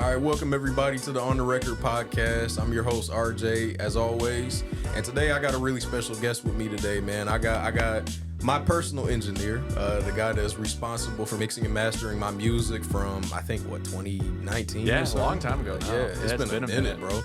All right, welcome everybody to the On the Record podcast. I'm your host ArJay, as always, and today I got a really special guest with me today, man. I got my personal engineer, the guy that's responsible for mixing and mastering my music from, I think, 2019? Yeah, a long time ago. Yeah, it's been a minute, bro.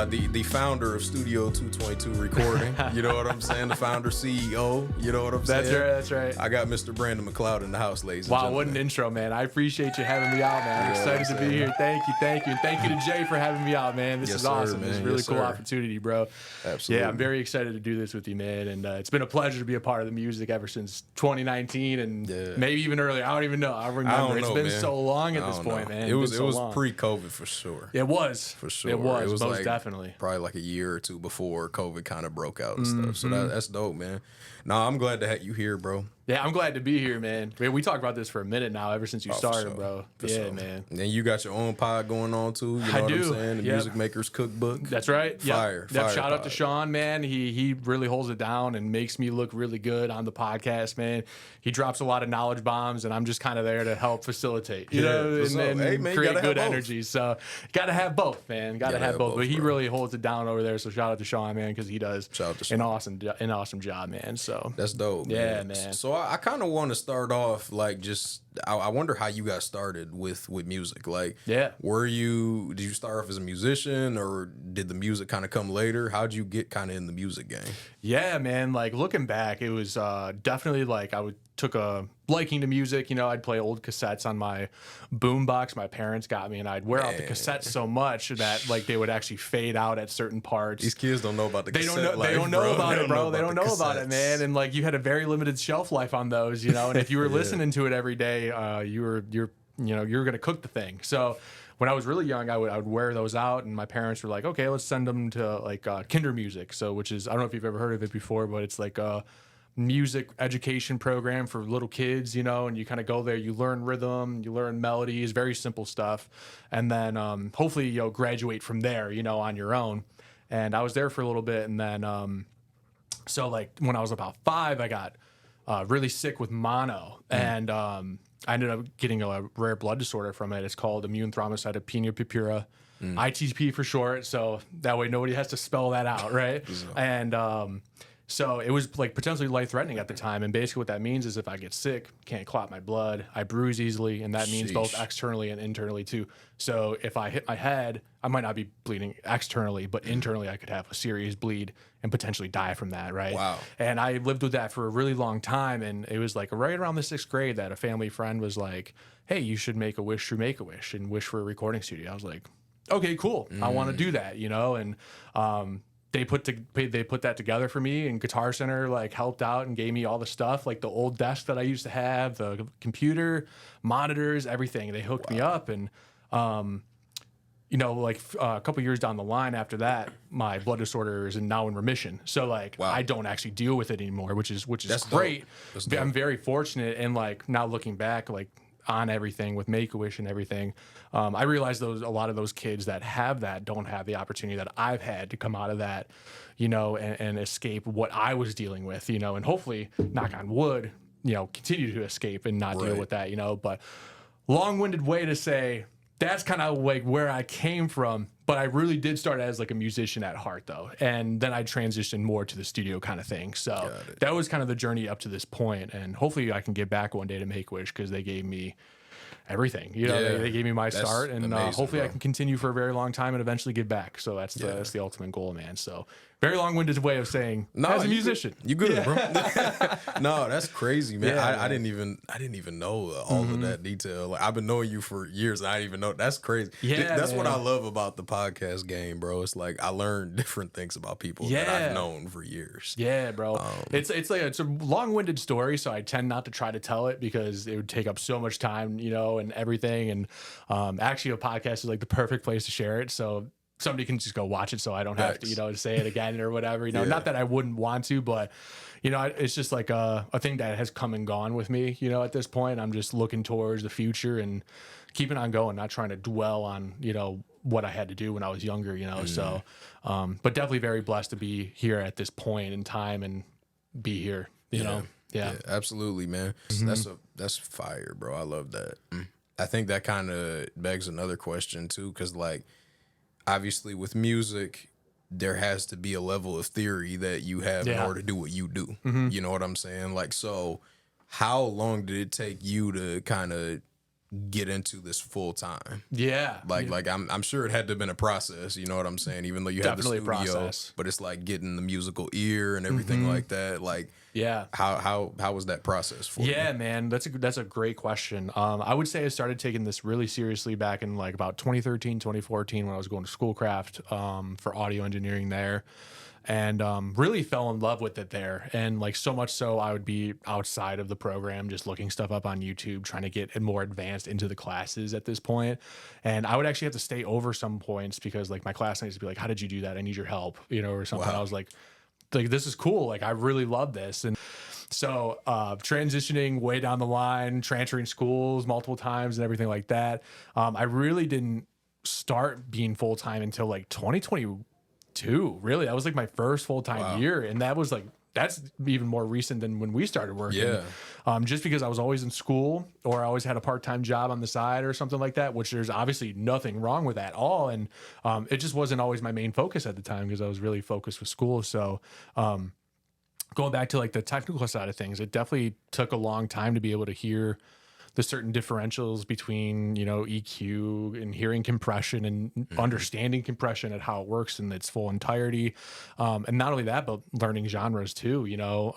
The founder of Studio 222 Recording, you know what I'm saying? The founder, CEO, you know what I'm saying? That's right. I got Mr. Brandon McLeod in the house, ladies and gentlemen. Wow, what an intro, man. I appreciate you having me out, man. I'm excited to be here. Thank you. And thank you to Jay for having me out, man. This is awesome. Man. It's a really cool opportunity, bro. Absolutely. Yeah, I'm very excited to do this with you, man. And it's been a pleasure to be a part of the music ever since 2019 and maybe even earlier. I don't even know. I remember. It's been so long at this point, man. It was pre-COVID for sure. It was. For sure. It was most like definitely. Probably like a year or two before COVID kind of broke out and stuff. So that's dope, man. No, I'm glad to have you here, bro. Yeah, I'm glad to be here, man. We talked about this for a minute now, ever since you started, bro. Man. And you got your own pod going on too. You know what I'm saying? The Music Maker's Cookbook. That's right. Fire. Shout out to Sean, man. He really holds it down and makes me look really good on the podcast, man. He drops a lot of knowledge bombs, and I'm just kind of there to help facilitate, and create good energy. So got to have both, man. Got to have both. But he really holds it down over there. So shout out to Sean, man, because he does an awesome job, man. So that's dope. Yeah, man. So I kind of want to start off like I wonder how you got started with music. Like, did you start off as a musician, or did the music kind of come later? How'd you get kind of in the music game? Yeah, man. Like looking back, it was definitely like took a liking to music. I'd play old cassettes on my boombox my parents got me, and I'd wear out the cassettes so much that like they would actually fade out at certain parts. These kids don't know about the cassette life. They don't know about it, bro. They don't know about it, man. And like you had a very limited shelf life on those, and if you were listening to it every day, you're gonna cook the thing. So when I was really young, I would wear those out, and my parents were like, okay, let's send them to like Kinder Music. So which is, I don't know if you've ever heard of it before, but it's like a music education program for little kids, and you kind of go there, you learn rhythm, you learn melodies, very simple stuff, and then hopefully you'll graduate from there, on your own. And I was there for a little bit, and then so like when I was about 5, I got really sick with mono, and I ended up getting a rare blood disorder from it. It's called immune thrombocytopenia purpura, ITP for short, so that way nobody has to spell that out, right? And so it was like potentially life-threatening at the time, and basically what that means is if I get sick, can't clot my blood, I bruise easily, and that means both externally and internally too. So if I hit my head, I might not be bleeding externally, but internally I could have a serious bleed and potentially die from that, right? Wow. And I lived with that for a really long time, and it was like right around the 6th grade that a family friend was like, hey, you should make a wish through Make-A-Wish and wish for a recording studio. I was like, okay, cool. I want to do that, and they put that together for me, and Guitar Center like helped out and gave me all the stuff, like the old desk that I used to have, the computer, monitors, everything. They hooked me up, and like a couple years down the line after that, my blood disorder is now in remission. So like I don't actually deal with it anymore, which is great. I'm very fortunate, and like now looking back, like on everything with Make-A-Wish and everything, I realized a lot of those kids that have that don't have the opportunity that I've had to come out of that, and escape what I was dealing with, and hopefully, knock on wood, continue to escape and not deal with that, but long-winded way to say that's kind of like where I came from. But I really did start as like a musician at heart, though, and then I transitioned more to the studio kind of thing. So that was kind of the journey up to this point, and hopefully I can get back one day to Make-A-Wish, because they gave me everything. They gave me my start, and amazing, hopefully I can continue for a very long time and eventually give back. So that's the ultimate goal, man. So very long-winded way of saying as a musician. You good, bro. No, that's crazy, man. I didn't even know all of that detail. Like I've been knowing you for years, and I didn't even know. That's crazy. Yeah, that's what I love about the podcast game, bro. It's like I learned different things about people that I've known for years. Yeah, bro. It's a long-winded story, so I tend not to try to tell it because it would take up so much time, and everything. And actually, a podcast is like the perfect place to share it. So somebody can just go watch it, so I don't have to, say it again or whatever. Not that I wouldn't want to, but it's just like a thing that has come and gone with me. At this point, I'm just looking towards the future and keeping on going, not trying to dwell on what I had to do when I was younger. So, but definitely very blessed to be here at this point in time and be here. Yeah, absolutely, man. That's fire, bro. I love that. I think that kind of begs another question too, because like obviously with music, there has to be a level of theory that you have in order to do what you do. You know what I'm saying? Like, so how long did it take you to kind of get into this full time? Like I'm sure it had to have been a process, you know what I'm saying? Even though you had the studio, process. But it's like getting the musical ear and everything like that. Like, how was that process for you? Yeah, man, that's a great question. I would say I started taking this really seriously back in like about 2013, 2014 when I was going to Schoolcraft for audio engineering there. And really fell in love with it there. And like so much so I would be outside of the program just looking stuff up on YouTube, trying to get more advanced into the classes at this point. And I would actually have to stay over some points because like my classmates would be like, how did you do that? I need your help, you know, or something. Wow. I was like, this is cool. Like I really love this. And so transitioning way down the line, transferring schools multiple times and everything like that. I really didn't start being full-time until like 2022. Really, that was like my first full-time year, and that's even more recent than when we started working. Just because I was always in school or I always had a part-time job on the side or something like that, which there's obviously nothing wrong with at all, and it just wasn't always my main focus at the time because I was really focused with school. So going back to like the technical side of things, it definitely took a long time to be able to hear the certain differentials between, you know, EQ and hearing compression and understanding compression and how it works in its full entirety. And not only that, but learning genres too, you know,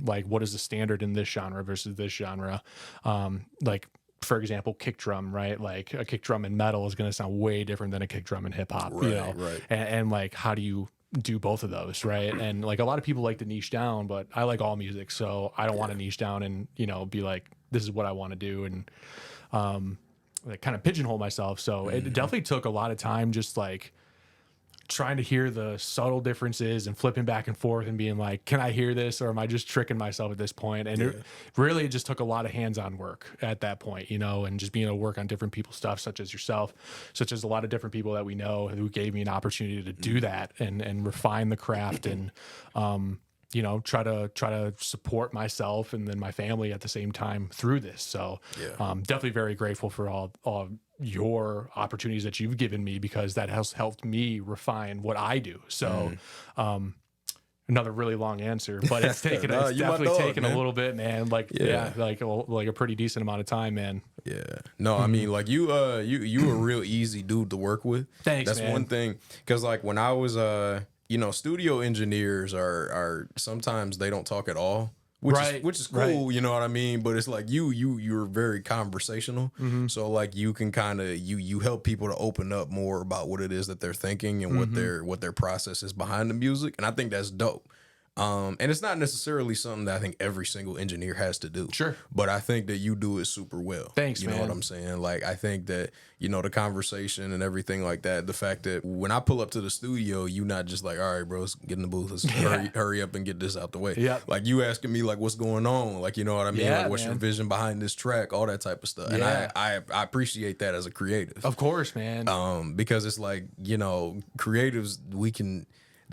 like what is the standard in this genre versus this genre? Like, for example, kick drum, right? Like a kick drum in metal is going to sound way different than a kick drum in hip hop, you know? And like, how do you do both of those, right? And like a lot of people like to niche down, but I like all music, so I don't want to niche down and, you know, be like, this is what I want to do, and like kind of pigeonhole myself. So it definitely took a lot of time just like trying to hear the subtle differences and flipping back and forth and being like, can I hear this, or am I just tricking myself at this point? And it really just took a lot of hands-on work at that point, you know, and just being able to work on different people's stuff, such as yourself, such as a lot of different people that we know who gave me an opportunity to do that and refine the craft and you know, try to support myself and then my family at the same time through this. So definitely very grateful for all your opportunities that you've given me, because that has helped me refine what I do. So another really long answer, but it's taken it's definitely taken a little bit, man. Like like a pretty decent amount of time, man. No, I mean, like you a real easy dude to work with. Thanks, That's man. one thing, because like when I was you know, studio engineers are sometimes they don't talk at all, which is cool, you know what I mean? But it's like you're very conversational, so like you can kind of you help people to open up more about what it is that they're thinking and what their process is behind the music, and I think that's dope. And it's not necessarily something that I think every single engineer has to do. Sure. But I think that you do it super well. Thanks, you man. know what I'm saying? Like, I think that, you know, the conversation and everything like that, the fact that when I pull up to the studio, you not just like, all right, bro, let's get in the booth. Let's hurry up and get this out the way. Like, you asking me, like, what's going on? Like, you know what I mean? Like, what's your vision behind this track? All that type of stuff. And I appreciate that as a creative. Of course, man. Because it's like, you know, creatives,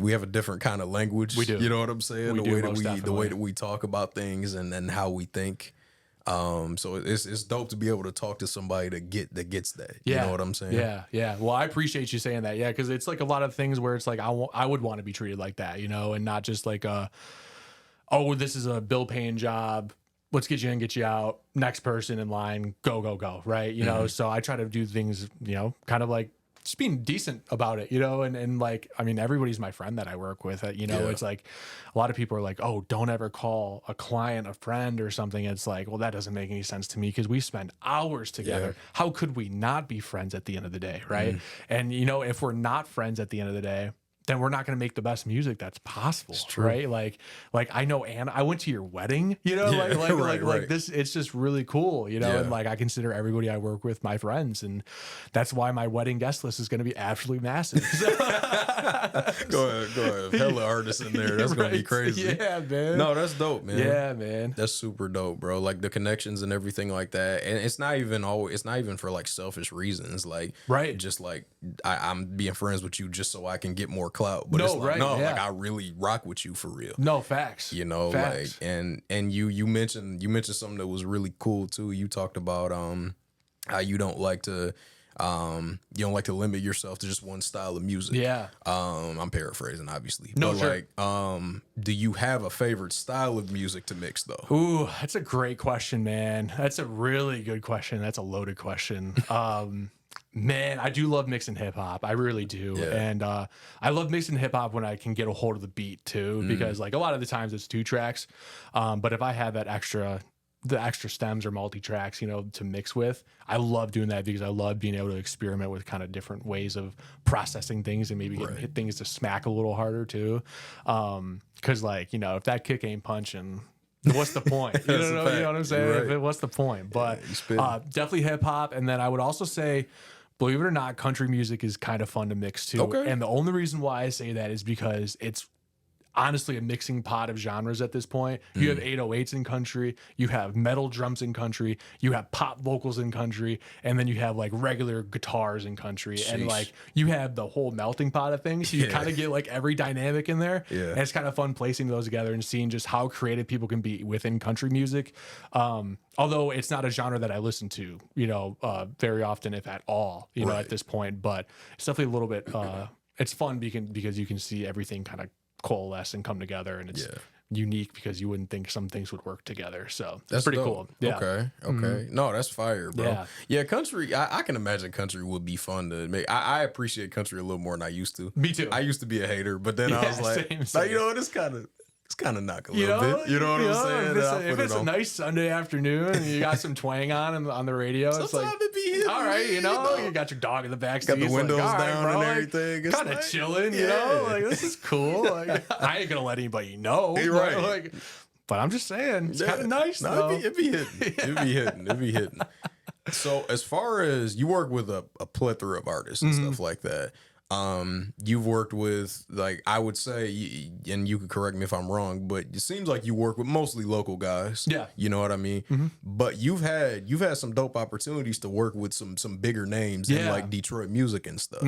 we have a different kind of language. We do. You know what I'm saying? The way that we talk about things and how we think. So it's dope to be able to talk to somebody that gets that. You know what I'm saying? Yeah. Well, I appreciate you saying that. Yeah, because it's like a lot of things where it's like I would want to be treated like that, you know, and not just like oh, this is a bill paying job. Let's get you in, get you out. Next person in line, go, right? You know, so I try to do things, you know, kind of like just being decent about it, you know, and like, I mean, everybody's my friend that I work with, you know, it's like a lot of people are like, oh, don't ever call a client a friend or something. It's like, well, that doesn't make any sense to me because we spend hours together. How could we not be friends at the end of the day, right? And, you know, if we're not friends at the end of the day, then we're not going to make the best music that's possible, right? Like I know Anna, I went to your wedding, you know, like this, it's just really cool, you know, and like I consider everybody I work with my friends, and that's why my wedding guest list is going to be absolutely massive. Go ahead. Hella artists in there. That's going to be crazy. Yeah, man. No, that's dope, man. Yeah, man. That's super dope, bro. Like the connections and everything like that. And it's not even for like selfish reasons. Like, just like I'm being friends with you just so I can get more clout. But like I really rock with you for real. No, facts. You know, like and you mentioned something that was really cool too. You talked about how you don't like to limit yourself to just one style of music. Yeah. I'm paraphrasing, obviously. No, but sure. like, do you have a favorite style of music to mix though? Ooh, that's a great question, man. That's a really good question. That's a loaded question. Man, I do love mixing hip hop. I really do. Yeah. And I love mixing hip hop when I can get a hold of the beat too, because like a lot of the times it's 2 tracks. But if I have the extra stems or multi tracks, you know, to mix with, I love doing that because I love being able to experiment with kind of different ways of processing things and maybe hit things to smack a little harder too. Cause like, you know, if that kick ain't punching, what's the point? You know what I'm saying? Right. What's the point? But definitely hip hop. And then I would also say, believe it or not, country music is kind of fun to mix too. Okay. And the only reason why I say that is because it's honestly a mixing pot of genres at this point. You have 808s in country, you have metal drums in country, you have pop vocals in country, and then you have like regular guitars in country. Sheesh. And like you have the whole melting pot of things. So you kind of get like every dynamic in there. Yeah. And it's kind of fun placing those together and seeing just how creative people can be within country music. Although it's not a genre that I listen to, you know, very often, if at all, you know, at this point, but it's definitely a little bit, it's fun because you can see everything kind of coalesce and come together, and it's unique because you wouldn't think some things would work together. So that's pretty cool. Yeah. Okay. No, that's fire, bro. Yeah, country. I can imagine country would be fun to make. I appreciate country a little more than I used to. Me too. I used to be a hater, but then I was like, you know, it's kind of knock a little bit. You know what I'm saying? If it's a nice Sunday afternoon and you got some twang on the radio, it's like, it be hitting, all right, you know, you got your dog in the back seat, got the windows like, down right, bro, and everything. It's kind of like, chilling, you know, like this is cool. Like I ain't gonna let anybody know, right? Like, but I'm just saying, it's kind of nice. No, it'd be hitting. It'd be hitting. So as far as you work with a plethora of artists and stuff like that, you've worked with, like, I would say, and you could correct me if I'm wrong, but it seems like you work with mostly local guys. Yeah, you know what I mean. But you've had some dope opportunities to work with some bigger names in like Detroit music and stuff.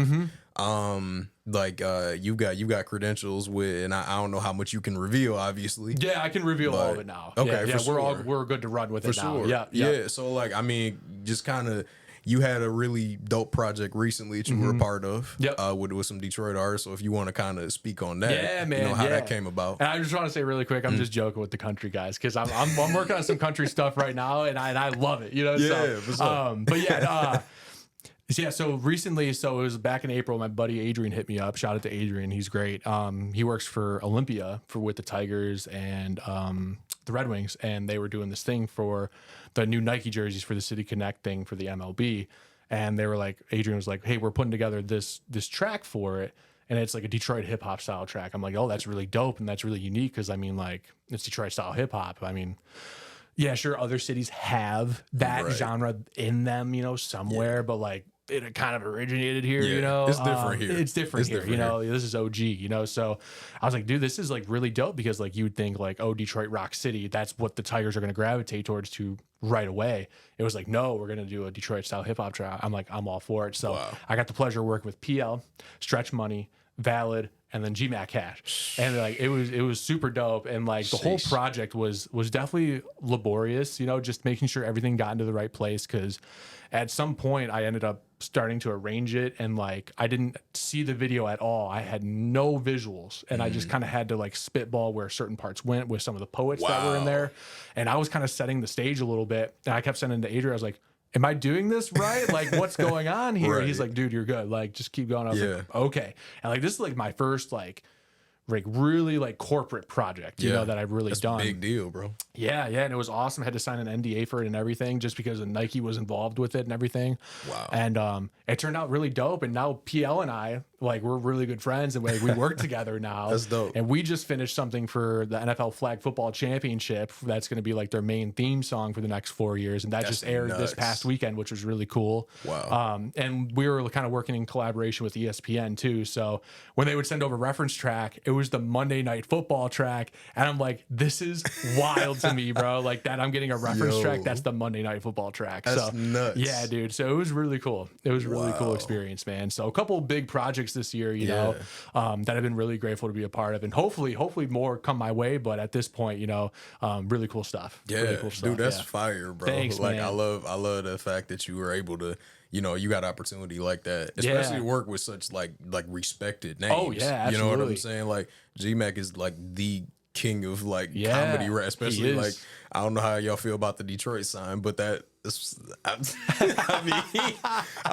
Like you've got credentials with, and I don't know how much you can reveal, obviously. Yeah, I can reveal all of it now. Okay, yeah, we're good to run with it now. Yeah. So like, I mean, just kind of. You had a really dope project recently that you were a part of with some Detroit artists. So if you want to kind of speak on that, yeah, man, you know, how that came about. And I just want to say really quick, I'm just joking with the country guys because I'm working on some country stuff right now, and I love it. You know, so recently, it was back in April, my buddy Adrian hit me up. Shout out to Adrian, he's great. He works for Olympia with the Tigers and the Red Wings, and they were doing this thing for the new Nike jerseys for the City Connect thing for the MLB. And they were like, Adrian was like, hey, we're putting together this track for it. And it's like a Detroit hip hop style track. I'm like, oh, that's really dope. And that's really unique. Cause I mean, like, it's Detroit style hip hop. I mean, yeah, sure. Other cities have that genre in them, you know, somewhere, but like, it kind of originated here, you know. It's different here. It's different here, you know. This is OG, you know. So I was like, dude, this is like really dope because like you would think like, oh, Detroit Rock City, that's what the Tigers are going to gravitate towards to right away. It was like, no, we're going to do a Detroit style hip hop track. I'm like, I'm all for it. So I got the pleasure of working with PL, Stretch Money, Valid, and then GMAC Cash, and like it was super dope. And like the whole project was definitely laborious, you know, just making sure everything got into the right place. Because at some point I ended up starting to arrange it, and like I didn't see the video at all. I had no visuals, and I just kind of had to like spitball where certain parts went with some of the poets that were in there. And I was kind of setting the stage a little bit, and I kept sending to Adrian. I was like, am I doing this right? Like, what's going on here? He's like, dude, you're good. Like, just keep going. I was like, okay. And like, this is like my first like really like corporate project, you know, that I've really done. Big deal, bro. Yeah. And it was awesome. I had to sign an NDA for it and everything just because Nike was involved with it and everything. Wow. And it turned out really dope. And now PL and I, like, we're really good friends, and we work together now. That's dope. And we just finished something for the NFL Flag Football Championship. That's going to be like their main theme song for the next 4 years. And that just aired this past weekend, which was really cool. Wow. And we were kind of working in collaboration with ESPN too. So when they would send over reference track, it was the Monday Night Football track. And I'm like, this is wild to me, bro. Like that I'm getting a reference track. That's the Monday Night Football track. That's nuts. Yeah, dude. So it was really cool. It was a really cool experience, man. So a couple of big projects projects this year, you know, that I've been really grateful to be a part of, and hopefully more come my way. But at this point, you know, really cool stuff. Yeah, really cool stuff. Dude, that's fire, bro. Thanks, like man. I love the fact that you were able to, you know, you got opportunity like that, especially to work with such like respected names. Oh yeah, absolutely. You know what I'm saying? Like G-Mac is like the king of like comedy rap, especially like I don't know how y'all feel about the Detroit sign, but that is, I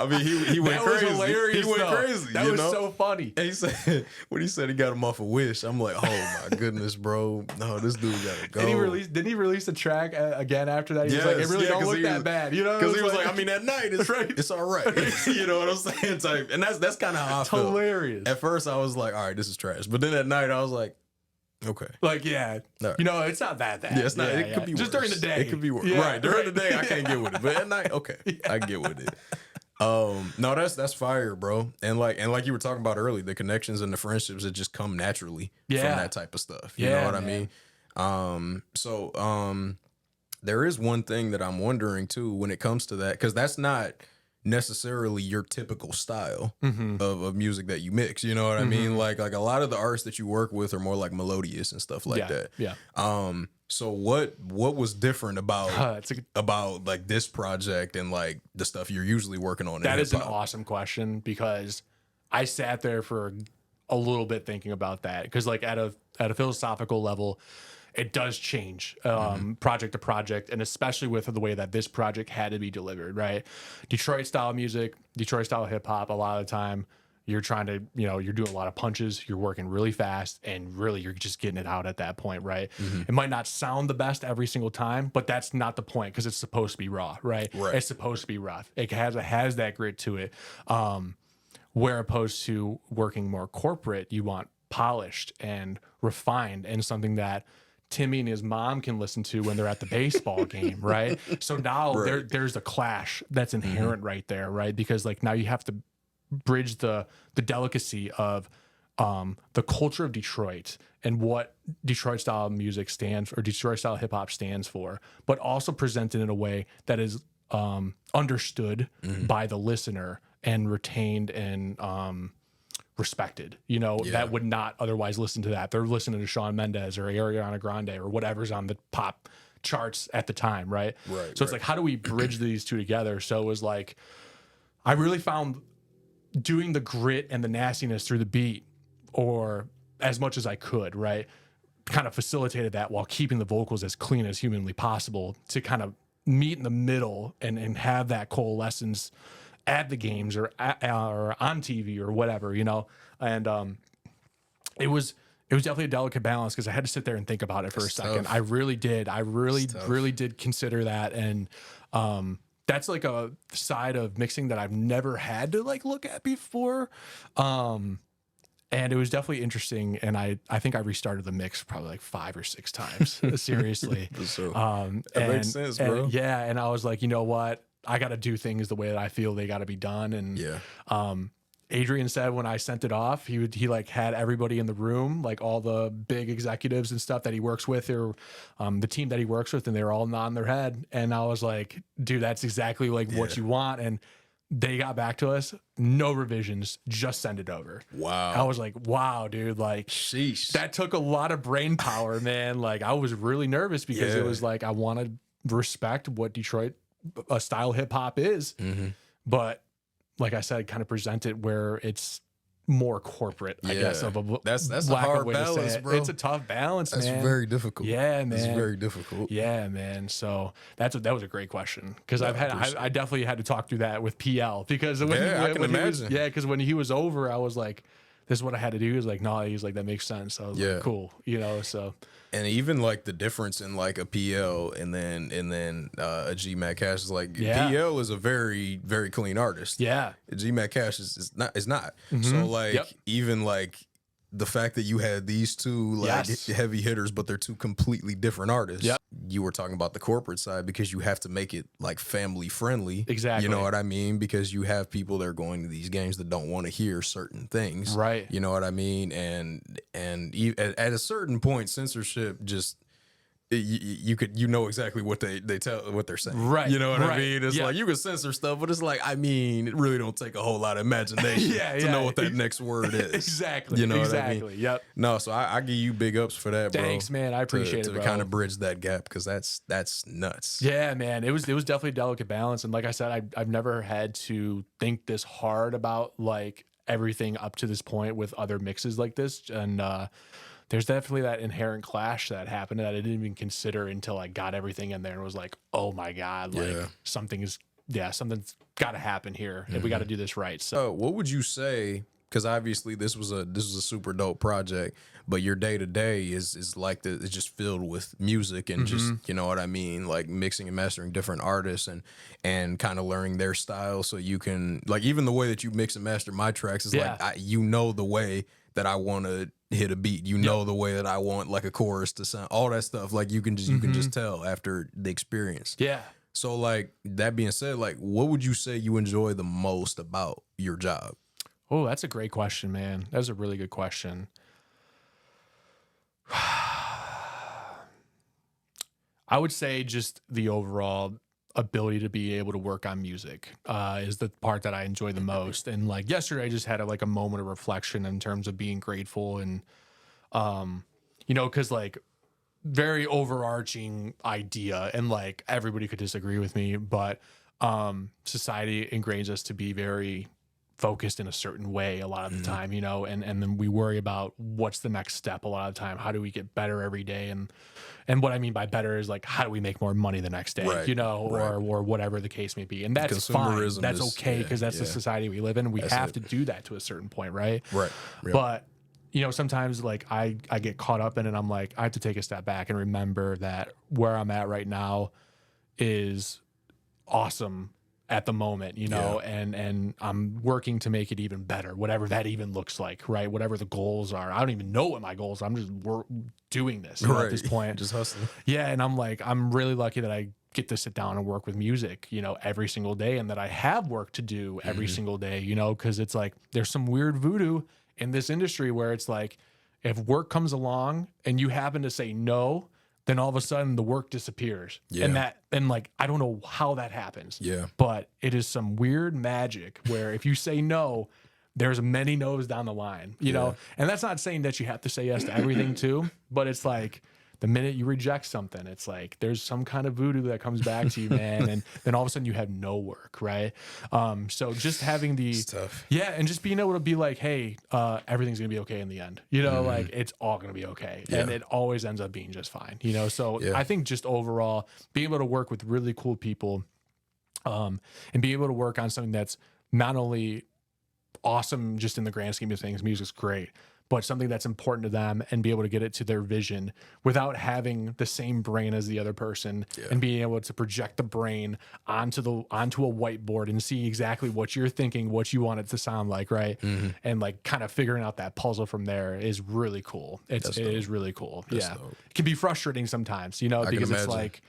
mean he went crazy. Hilarious, he went crazy. That was so funny. And he said when he said he got him off a Wish, I'm like, oh my goodness, bro. No, this dude gotta go. Didn't he release a track again after that? He was like, it really don't look that bad, you know? Because he was like, I mean, at night it's it's all right. You know what I'm saying? Type, and that's kind of how I felt. Hilarious. At first, I was like, all right, this is trash. But then at night, I was like, okay. Like, yeah. Right. You know, it's not that bad. Yeah, it's not. It could be worse. Just during the day. It could be worse. Right. During the day, I can't get with it. But at night, okay. I get with it. No, that's fire, bro. And like you were talking about earlier, the connections and the friendships that just come naturally from that type of stuff. You know what I mean? There is one thing that I'm wondering too when it comes to that, because that's not necessarily your typical style of music that you mix. You know what I mean? Like a lot of the artists that you work with are more like melodious and stuff like that. Yeah. So what was different about like this project and like the stuff you're usually working on? That is an awesome question, because I sat there for a little bit thinking about that, because like at a philosophical level, it does change project to project, and especially with the way that this project had to be delivered, right? Detroit style music, Detroit style hip hop, a lot of the time you're trying to, you know, you're doing a lot of punches, you're working really fast, and really you're just getting it out at that point, right? It might not sound the best every single time, but that's not the point, because it's supposed to be raw, right? It's supposed to be rough. It has that grit to it. Where opposed to working more corporate, you want polished and refined, and something that Timmy and his mom can listen to when they're at the baseball game, right? So now there's a clash that's inherent right there, right? Because like now you have to bridge the delicacy of the culture of Detroit and what Detroit style music stands for, or Detroit style hip hop stands for, but also present it in a way that is understood by the listener and retained and respected, you know, that would not otherwise listen to that. They're listening to Shawn Mendes or Ariana Grande or whatever's on the pop charts at the time, right? So it's like, how do we bridge these two together? So it was like, I really found doing the grit and the nastiness through the beat, or as much as I could, right, kind of facilitated that while keeping the vocals as clean as humanly possible, to kind of meet in the middle and have that coalescence at the games or on TV or whatever, you know. And it was definitely a delicate balance, because I had to sit there and think about it for a second. I really did. I really did consider that. And that's like a side of mixing that I've never had to like look at before. And it was definitely interesting. And I think I restarted the mix probably like 5 or 6 times, seriously. That makes sense, bro. And I was like, you know what? I got to do things the way that I feel they got to be done. And Adrian said when I sent it off, he like had everybody in the room, like all the big executives and stuff that he works with, or the team that he works with, and they were all nodding their head. And I was like, dude, that's exactly like what you want. And they got back to us, no revisions, just send it over. Wow. I was like, wow, dude, like, sheesh, that took a lot of brain power, man. Like, I was really nervous, because it was like, I want to respect what Detroit style hip hop is, but like I said, kind of present it where it's more corporate, I guess. That's a hard balance, bro. It's a tough balance, man. That's very difficult. Yeah, man. It's very difficult. Yeah, man. So that was a great question, because I definitely had to talk through that with PL, because when I can imagine. Because when he was over, I was like, this is what I had to do. He was like, no, he's like, that makes sense. I was like, cool, you know. So, and even like the difference in like a PL and then a G-Mac Cash is like, PL is a very, very clean artist. Yeah, G-Mac Cash is not. So like even like the fact that you had these two like heavy hitters, but they're two completely different artists. You were talking about the corporate side, because you have to make it like family friendly. Exactly. You know what I mean? Because you have people that are going to these games that don't want to hear certain things. Right. You know what I mean? And at a certain point, censorship just you know exactly what they tell what they're saying, right? You know what right. I mean? It's like you can censor stuff, but it's like, I mean, it really don't take a whole lot of imagination to know what that next word is. Exactly. You know exactly. what I mean? Yep. No, so I give you big ups for that, bro. Thanks, man. I appreciate it, bro. To kind of bridge that gap, because that's nuts. Yeah, man. It was definitely a delicate balance, and like I said, I've never had to think this hard about like everything up to this point with other mixes like this, and there's definitely that inherent clash that happened that I didn't even consider until I got everything in there and was like, oh my God, like something's got to happen here. And we got to do this right. So what would you say? Because obviously this was a super dope project, but your day to day is like it's just filled with music and just, you know what I mean, like mixing and mastering different artists and kind of learning their style, so you can, like, even the way that you mix and master my tracks is like you know the way that I want to hit a beat, you know the way that I want like a chorus to sound, all that stuff, like you can just tell after the experience. Yeah. So like, that being said, like, what would you say you enjoy the most about your job? Oh, that's a great question, man. That's a really good question. I would say just the overall ability to be able to work on music is the part that I enjoy the most. And like yesterday, I just had a moment of reflection in terms of being grateful and, you know, because like very overarching idea, and like everybody could disagree with me, but society ingrains us to be very focused in a certain way a lot of the time, you know, and then we worry about what's the next step a lot of the time. How do we get better every day? And what I mean by better is like, how do we make more money the next day, you know, or whatever the case may be. And that's fine. That's okay, because that's the society we live in. We have to do that to a certain point, right? Right. Yep. But, you know, sometimes like I get caught up in it. I'm like, I have to take a step back and remember that where I'm at right now is awesome at the moment, you know, and I'm working to make it even better, whatever that even looks like, right? Whatever the goals are. I don't even know what my goals are. I'm just doing this at this point. Just hustling. Yeah. And I'm like, I'm really lucky that I get to sit down and work with music, you know, every single day, and that I have work to do every single day, you know, because it's like there's some weird voodoo in this industry where it's like, if work comes along and you happen to say no, then all of a sudden the work disappears. Yeah. And like, I don't know how that happens. Yeah. But it is some weird magic where if you say no, there's many no's down the line, you know? And that's not saying that you have to say yes to everything too, but it's like the minute you reject something, it's like there's some kind of voodoo that comes back to you, man. And then all of a sudden you have no work, right? So just having it's tough. Yeah, and just being able to be like, hey, everything's gonna be okay in the end. You know, like it's all gonna be okay. And it always ends up being just fine. You know, so I think just overall being able to work with really cool people, and being able to work on something that's not only awesome just in the grand scheme of things, music's great, but something that's important to them, and be able to get it to their vision without having the same brain as the other person, and being able to project the brain onto a whiteboard and see exactly what you're thinking, what you want it to sound like, right? And like kind of figuring out that puzzle from there is really cool. It is really cool. That's dope. It can be frustrating sometimes, you know, because it's like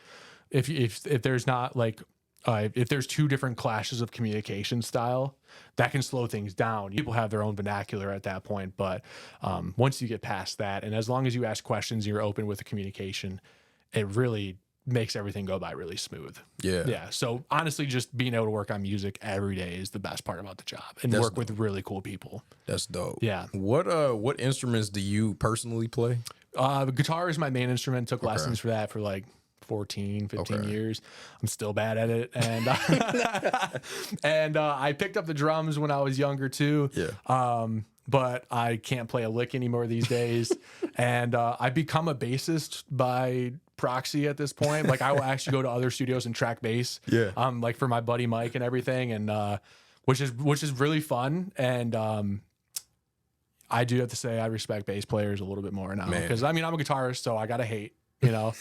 if there's not like if there's two different clashes of communication style, that can slow things down. People have their own vernacular at that point, but once you get past that, and as long as you ask questions, you're open with the communication, it really makes everything go by really smooth. Yeah. So honestly, just being able to work on music every day is the best part about the job, and work with really cool people. That's dope. Yeah. What instruments do you personally play? Guitar is my main instrument. Took lessons for that for like 15 years. I'm still bad at it. And and I picked up the drums when I was younger too. But I can't play a lick anymore these days. And I become a bassist by proxy at this point. Like I will actually go to other studios and track bass. Like for my buddy Mike and everything, and which is really fun. And I do have to say I respect bass players a little bit more now, because I mean I'm a guitarist, so I gotta hate. You know,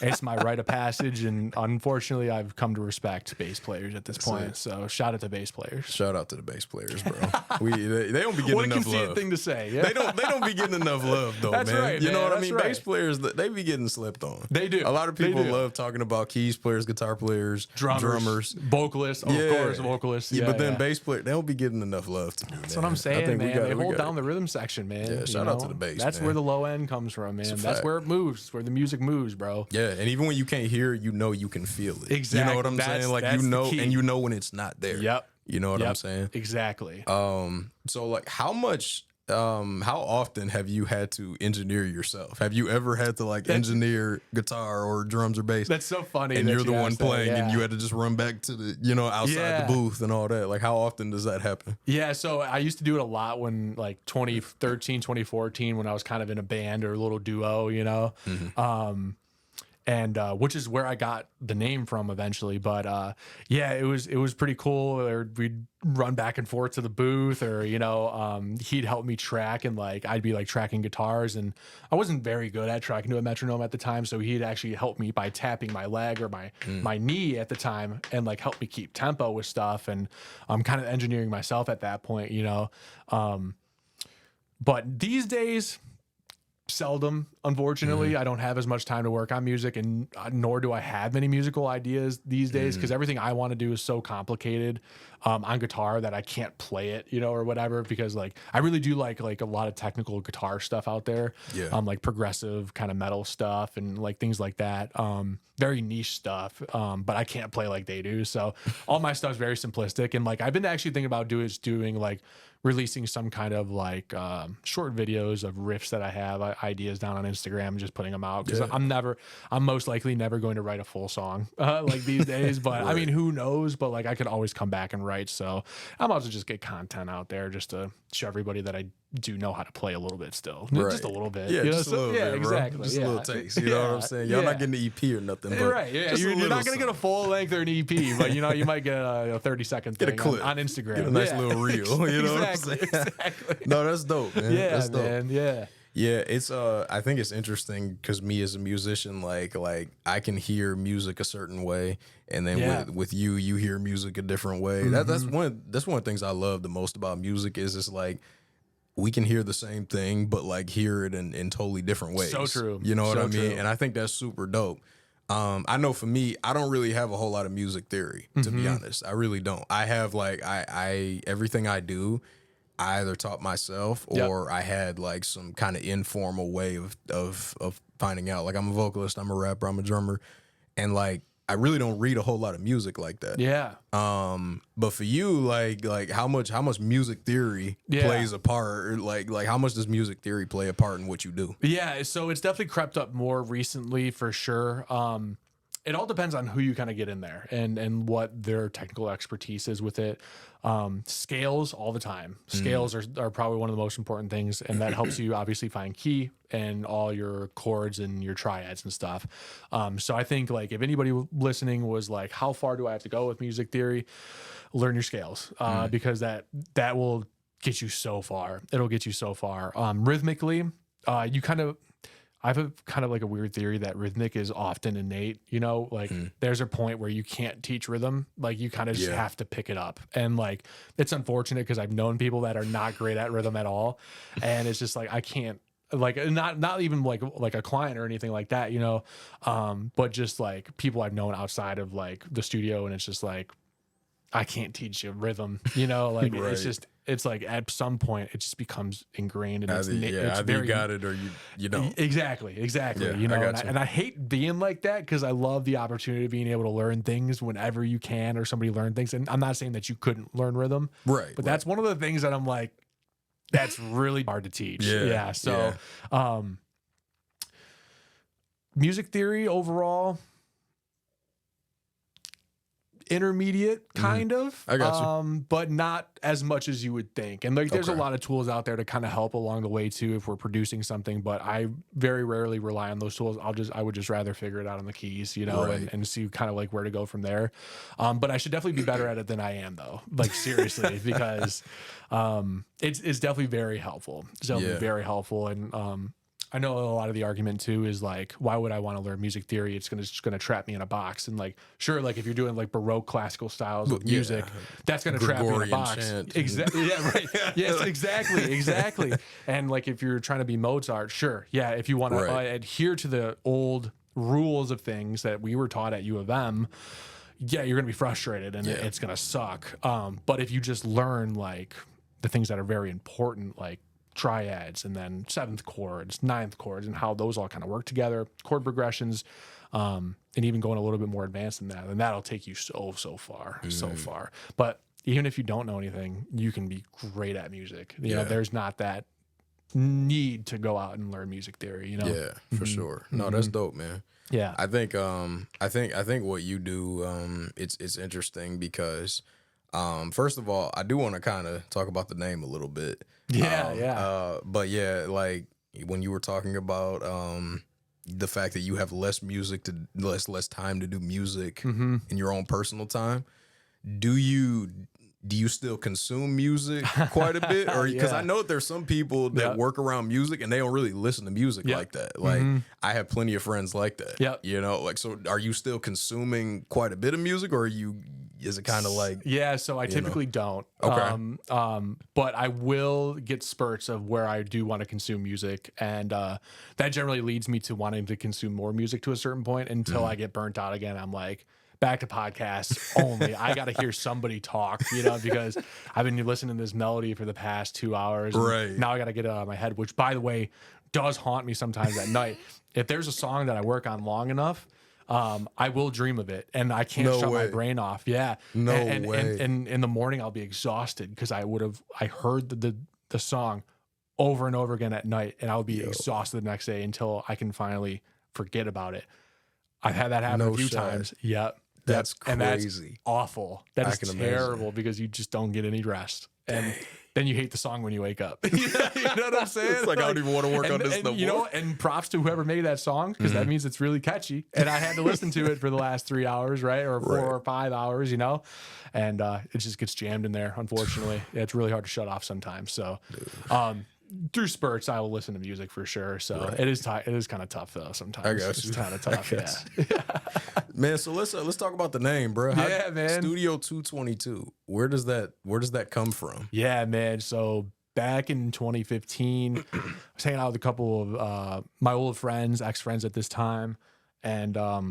it's my rite of passage, and unfortunately, I've come to respect bass players at this point. So, shout out to bass players. Shout out to the bass players, bro. They don't be getting what a enough conceited love. thing to say. Yeah. They don't be getting enough love though, That's man. right, you know man. what I That's mean? right. Bass players, they be getting slept on. They do. A lot of people They do. love talking about keys players, guitar players, drummers, vocalists. Of course, vocalists. Yeah, but then bass players, they don't be getting enough love to me. That's what I'm saying, man. They hold down the rhythm section, man. Yeah, shout out to the bass. That's where the low end comes from, man. That's where it moves. Where the music music moves, bro. Yeah, and even when you can't hear it, you know you can feel it. Exactly. You know what I'm saying? Like, you know, and you know when it's not there. Yep. You know what I'm saying? Exactly. So like, how often have you had to engineer yourself? Have you ever had to like engineer guitar or drums or bass? That's so funny. And that you're the one playing, that, and you had to just run back to the, you know, outside the booth and all that. Like, how often does that happen? Yeah, so I used to do it a lot when like 2013, 2014, when I was kind of in a band or a little duo, you know. And which is where I got the name from eventually. But yeah, it was pretty cool. Or we'd run back and forth to the booth, or you know, he'd help me track, and like I'd be like tracking guitars, and I wasn't very good at tracking to a metronome at the time, so he'd actually help me by tapping my leg or my knee at the time, and like help me keep tempo with stuff, and I'm kind of engineering myself at that point, you know. But these days, seldom, unfortunately. I don't have as much time to work on music, and nor do I have many musical ideas these days, because everything I want to do is so complicated on guitar that I can't play it, you know, or whatever, because like I really do like a lot of technical guitar stuff out there, like progressive kind of metal stuff and like things like that, very niche stuff, but I can't play like they do, so all my stuff's very simplistic. And like I've been actually thinking about doing like releasing some kind of like short videos of riffs that I have, ideas down on Instagram, and just putting them out, because I'm most likely never going to write a full song like these days. But I mean, who knows? But like I could always come back and write. So I'm about to just get content out there just to show everybody that I do know how to play a little bit still, just a little bit. Yeah, you know? just a little bit, exactly. Bro. Just a little taste. You know what I'm saying? Y'all not getting the EP or nothing, but right? Yeah, you're not gonna get a full length or an EP, but you know you might get a 30-second thing, get a clip on Instagram, get a nice little reel. You know what I'm saying? Exactly. No, that's dope, man. Yeah, that's dope. man. Yeah. Yeah, it's I think it's interesting because me as a musician, like I can hear music a certain way, and then with you hear music a different way. That's one of the things I love the most about music, is it's like we can hear the same thing, but like hear it in totally different ways. So true. You know what I mean? True. And I think that's super dope. I know for me, I don't really have a whole lot of music theory, to be honest. I really don't. I have like I everything I do, I either taught myself or I had like some kind of informal way of finding out. Like I'm a vocalist, I'm a rapper, I'm a drummer, and like I really don't read a whole lot of music like that. Yeah. But for you, like how much music theory plays a part? Or like how much does music theory play a part in what you do? Yeah, so it's definitely crept up more recently for sure. It all depends on who you kind of get in there and what their technical expertise is with it. Scales all the time. Scales are probably one of the most important things, and that helps you obviously find key and all your chords and your triads and stuff. So I think like if anybody listening was like, how far do I have to go with music theory? Learn your scales, because that will get you so far. It'll get you so far. Rhythmically, you kind of... I have kind of like a weird theory that rhythmic is often innate, you know, like there's a point where you can't teach rhythm. Like you kind of just have to pick it up. And like, it's unfortunate because I've known people that are not great at rhythm at all. And it's just like, I can't, like, not even like a client or anything like that, you know, but just like people I've known outside of like the studio. And it's just like, I can't teach you rhythm, you know, like it's like at some point it just becomes ingrained, and it's either you got it or you don't. Exactly. Yeah, you know, and I hate being like that, because I love the opportunity of being able to learn things whenever you can, or somebody learn things. And I'm not saying that you couldn't learn rhythm, but that's one of the things that I'm like, that's really hard to teach. So music theory overall, intermediate kind of, I got you. but not as much as you would think. And like there's a lot of tools out there to kind of help along the way too if we're producing something, but I very rarely rely on those tools. I would just rather figure it out on the keys, you know, and see kind of like where to go from there. But I should definitely be better at it than I am, though, like seriously, because it's definitely very helpful. It's definitely very helpful. And I know a lot of the argument too is like, why would I want to learn music theory? It's just gonna trap me in a box. And like, sure, like if you're doing like Baroque classical styles of music, that's gonna trap you in a box. Exactly. Yeah, right. Yes, exactly. And like if you're trying to be Mozart, sure, yeah. If you want to adhere to the old rules of things that we were taught at U of M, yeah, you're gonna be frustrated and it's gonna suck. But if you just learn like the things that are very important, like triads and then seventh chords, ninth chords, and how those all kind of work together, chord progressions, and even going a little bit more advanced than that. And that'll take you so far, so far. But even if you don't know anything, you can be great at music. You know, there's not that need to go out and learn music theory, you know? Yeah, for sure. No, that's dope, man. Yeah. I think what you do, it's interesting because, first of all, I do want to kind of talk about the name a little bit. But yeah, like when you were talking about, the fact that you have less time to do music in your own personal time, do you still consume music quite a bit? Or because I know that there's some people that work around music and they don't really listen to music like that. Like I have plenty of friends like that. Yeah. You know, like, so are you still consuming quite a bit of music, or is it kind of like? Yeah, so I typically don't. Okay. But I will get spurts of where I do want to consume music, and that generally leads me to wanting to consume more music to a certain point until I get burnt out again. I'm like, back to podcasts only. I got to hear somebody talk, you know, because I've been listening to this melody for the past 2 hours. Right. Now I got to get it out of my head, which, by the way, does haunt me sometimes at night. If there's a song that I work on long enough, I will dream of it, and I can't shut my brain off. Yeah. And in the morning, I'll be exhausted because I heard the song over and over again at night, and I'll be exhausted the next day until I can finally forget about it. I've had that happen a few times. Yep. That's crazy. And that's awful. That is terrible because you just don't get any rest. And then you hate the song when you wake up. You know what I'm saying? It's like, I don't even want to work on this no more. You know, and props to whoever made that song, because that means it's really catchy. And I had to listen to it for the last 3 hours, right? Or 4 or 5 hours, you know? And it just gets jammed in there, unfortunately. It's really hard to shut off sometimes. So through spurts, I will listen to music for sure. So it is kind of tough though sometimes. I guess it's kind of tough. Yeah. Man, so let's talk about the name, bro. Man. Studio 222. Where does that come from? Yeah, man. So back in 2015, I was hanging out with a couple of my old friends, ex-friends at this time, and I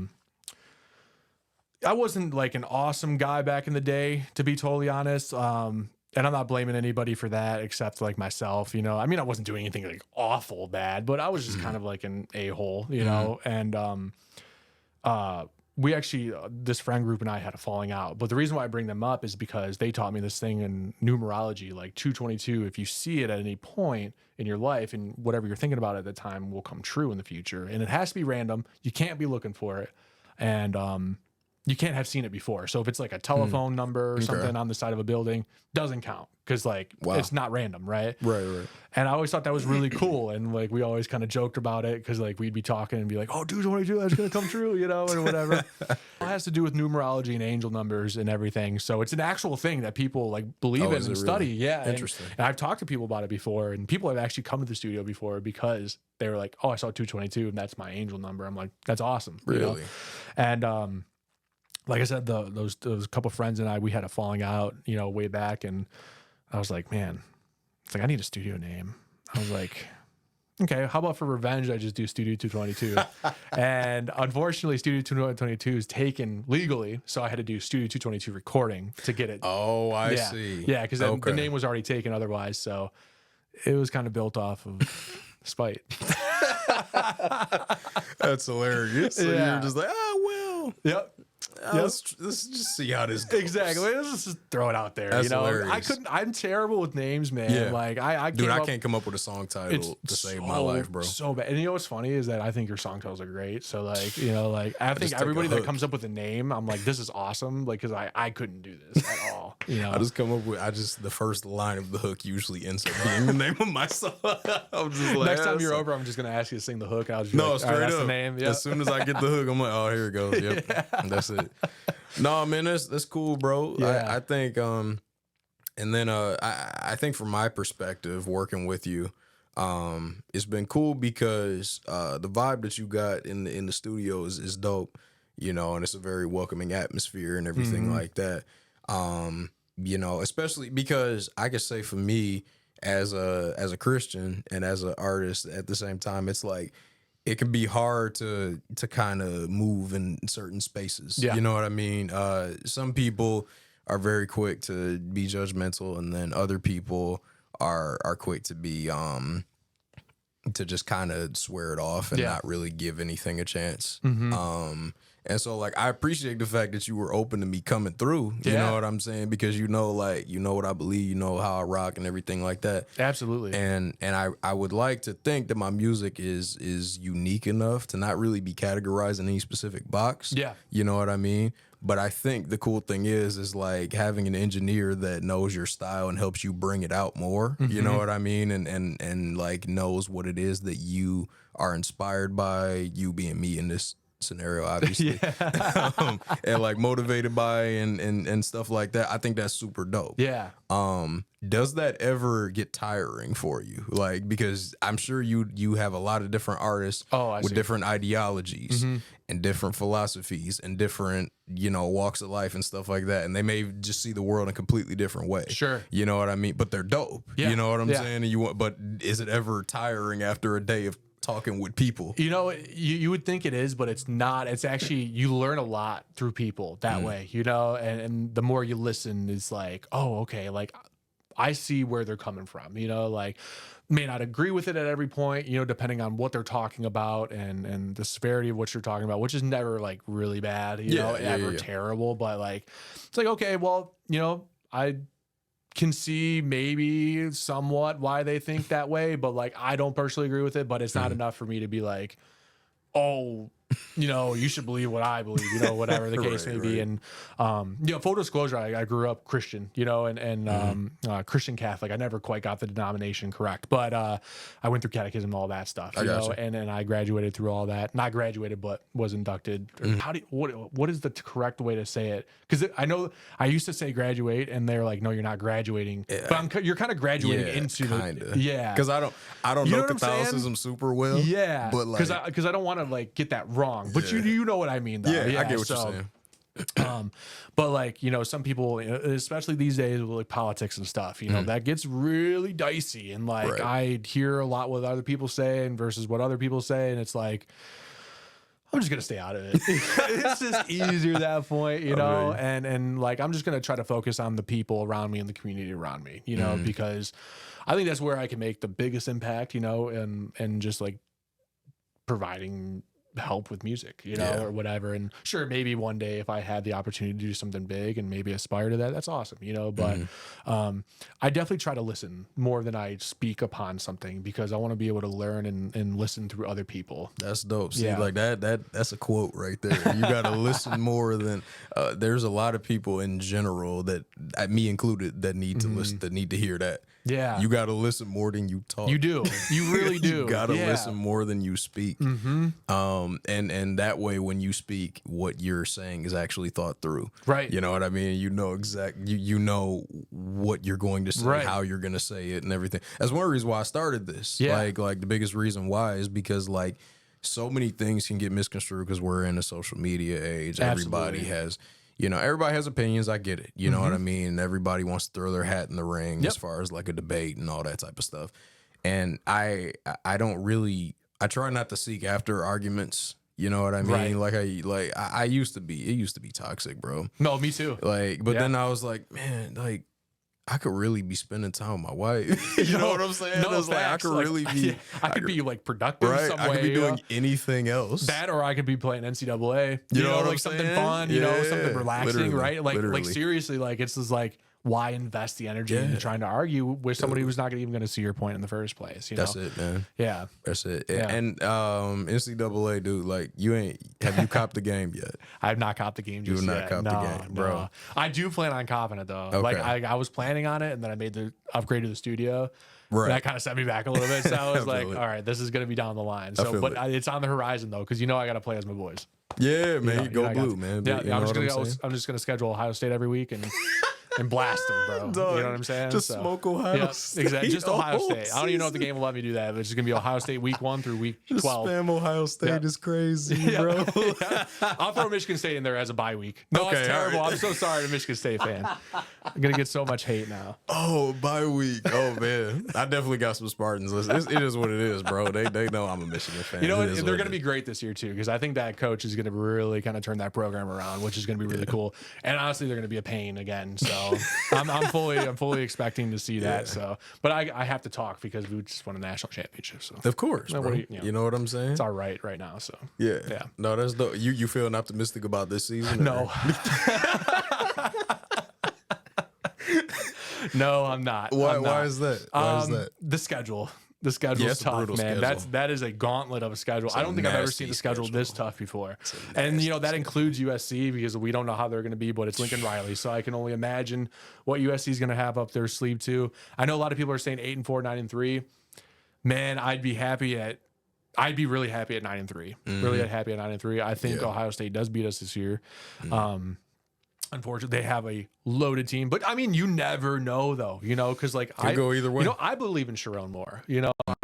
wasn't like an awesome guy back in the day, to be totally honest. And I'm not blaming anybody for that except like myself, you know. I mean, I wasn't doing anything like awful bad, but I was just kind of like an a-hole, you know. And we actually, this friend group and I had a falling out. But the reason why I bring them up is because they taught me this thing in numerology, like 222. If you see it at any point in your life, and whatever you're thinking about at the time will come true in the future. And it has to be random. You can't be looking for it. And you can't have seen it before. So if it's like a telephone number or something on the side of a building, doesn't count because like it's not random, right? Right. And I always thought that was really cool. And like we always kind of joked about it because like we'd be talking and be like, oh, 222, that's going to come true, you know, or whatever. It has to do with numerology and angel numbers and everything. So it's an actual thing that people like believe in and study. Really? Yeah. Interesting. And I've talked to people about it before, and people have actually come to the studio before because they were like, oh, I saw 222 and that's my angel number. I'm like, that's awesome. Really? You know? And, like I said, those couple friends and I, we had a falling out, you know, way back, and I was like, man, it's like I need a studio name. I was like, okay, how about for revenge, I just do Studio 222? And unfortunately, Studio 222 is taken legally, so I had to do Studio 222 recording to get it. Oh, I see. Yeah, because the name was already taken otherwise, so it was kind of built off of spite. That's hilarious. So you're just like, well. Yep. Let's just see how this goes. Exactly. Let's just throw it out there. That's you know, hilarious. I'm terrible with names, man. Yeah. Like I can't come up with a song title to save my life, bro. So bad. And you know what's funny is that I think your song titles are great. So like, you know, like I think everybody that comes up with a name, I'm like, this is awesome. Like, because I couldn't do this at all. You know, the first line of the hook usually ends up being the name of my song. I'm just like, next time you're over, I'm just gonna ask you to sing the hook. I'll just straight up. That's the name. Yep. As soon as I get the hook, I'm like, oh, here it goes. Yep, that's it. No, man, that's cool, bro. Yeah. I think, and then I think from my perspective, working with you, it's been cool because the vibe that you got in the studio is dope, you know, and it's a very welcoming atmosphere and everything like that. You know, especially because I could say for me as a Christian and as an artist at the same time, it's like, it can be hard to kind of move in certain spaces. Yeah. You know what I mean? Some people are very quick to be judgmental, and then other people are quick to be to just kind of swear it off and not really give anything a chance. And so, like, I appreciate the fact that you were open to me coming through. You know what I'm saying? Because you know what I believe, you know how I rock and everything like that. Absolutely. And I would like to think that my music is unique enough to not really be categorized in any specific box. Yeah. You know what I mean? But I think the cool thing is like having an engineer that knows your style and helps you bring it out more. You know what I mean? And like knows what it is that you are inspired by, you being me in this scenario, obviously. And like motivated by and stuff like that. I think that's super dope. Yeah. Does that ever get tiring for you? Like, because I'm sure you have a lot of different artists with different ideologies and different philosophies and different, you know, walks of life and stuff like that. And they may just see the world in a completely different way. Sure. You know what I mean? But they're dope. Yeah. You know what I'm saying? And but is it ever tiring after a day of talking with people? You know, you would think it is, but it's not. It's actually, you learn a lot through people that way, you know, and the more you listen, it's like, oh, okay, like I see where they're coming from, you know, like may not agree with it at every point, you know, depending on what they're talking about and the severity of what you're talking about, which is never like really bad, you know, ever terrible, but like, it's like, okay, well, you know, I can see maybe somewhat why they think that way, but like I don't personally agree with it, but it's not enough for me to be like, oh, you know, you should believe what I believe, you know, whatever the case may be. And, you know, full disclosure, I grew up Christian, you know, and Christian Catholic. I never quite got the denomination correct, but I went through catechism, all that stuff, you know, and then I graduated through all that. Not graduated, but was inducted. How what is the correct way to say it? Because I know I used to say graduate, and they're like, no, you're not graduating, but you're kind of graduating into the, because I don't know Catholicism super well, but like, because I don't want to like get that wrong. But you know what I mean, though. Yeah, I get what you're saying. But like, you know, some people, especially these days with like politics and stuff, you know, that gets really dicey. And like, I hear a lot what other people say and versus what other people say, and it's like, I'm just gonna stay out of it. It's just easier at that point, you know. And like, I'm just gonna try to focus on the people around me and the community around me, you know, because I think that's where I can make the biggest impact, you know, and just like providing help with music, you know, or whatever. And sure, maybe one day if I had the opportunity to do something big and maybe aspire to that, that's awesome, you know. But I definitely try to listen more than I speak upon something, because I want to be able to learn and listen through other people. That's dope. See, like that's a quote right there. You got to listen more than there's a lot of people in general that, me included, that need to listen, that need to hear that. Yeah. You got to listen more than you talk. You do. You really do. You got to listen more than you speak. And that way, when you speak, what you're saying is actually thought through. Right. You know what I mean? You know you know what you're going to say, how you're going to say it and everything. That's one reason why I started this. Yeah. Like the biggest reason why is because like so many things can get misconstrued because we're in a social media age. Everybody has, you know, everybody has opinions. I get it. You know what I mean? Everybody wants to throw their hat in the ring as far as like a debate and all that type of stuff. And I don't really, I try not to seek after arguments. You know what I mean? Like I used to be, it used to be toxic, bro. No, me too. Like, but then I was like, man, like, I could really be spending time with my wife. You know what I'm saying? No, it's like I could really be. I could be like productive some way. I could be doing anything else. That, or I could be playing NCAA. You know, like something fun. You know, something relaxing, right? Like seriously, like it's just like, why invest the energy into trying to argue with somebody who's not even going to see your point in the first place? You know? That's it, man. Yeah, that's it. Yeah. And NCAA, dude, like have you copped the game yet? I have not copped the game just yet. You have not copped the game, bro. No. I do plan on copping it though. Okay. Like I was planning on it, and then I made the upgrade to the studio. Right. And that kind of set me back a little bit. So I was like, all right, this is going to be down the line. So, but it's on the horizon though, because you know I got to play as my boys. Yeah, man. Go blue, man. Yeah, I'm just gonna schedule Ohio State every week and blast them, bro. You know what I'm saying? Just smoke Ohio State. Exactly. Just Ohio State. I don't even know if the game will let me do that, but it's just gonna be Ohio State week 1 through week 12. Just spam Ohio State is crazy, bro. I'll throw Michigan State in there as a bye week. No, that's terrible. Right. I'm so sorry to Michigan State fan. I'm gonna get so much hate now. Oh, bye week. Oh man, I definitely got some Spartans. It is what it is, bro. They know I'm a Michigan fan. You know what? They're gonna be great this year too, because I think that coach is gonna really kind of turn that program around, which is gonna be really cool. And honestly, they're gonna be a pain again. So. So I'm fully expecting to see that. So, but I have to talk because we just won a national championship. So of course, bro. You know what I'm saying? It's all right now. So yeah. No, that's dope. You feeling optimistic about this season? No. No, I'm not. Why is that? Why is that? The schedule. The schedule is tough, man. Schedule. That is a gauntlet of a schedule. I don't think I've ever seen the schedule this tough before. And that includes USC because we don't know how they're going to be, but it's Lincoln Riley, so I can only imagine what USC is going to have up their sleeve too. I know a lot of people are saying 8-4, 9-3. Man, I'd be really happy at 9-3. Really happy at 9-3. I think Ohio State does beat us this year. Unfortunately, they have a loaded team, but I mean, you never know though, because I go either way. I believe in Sharon Moore.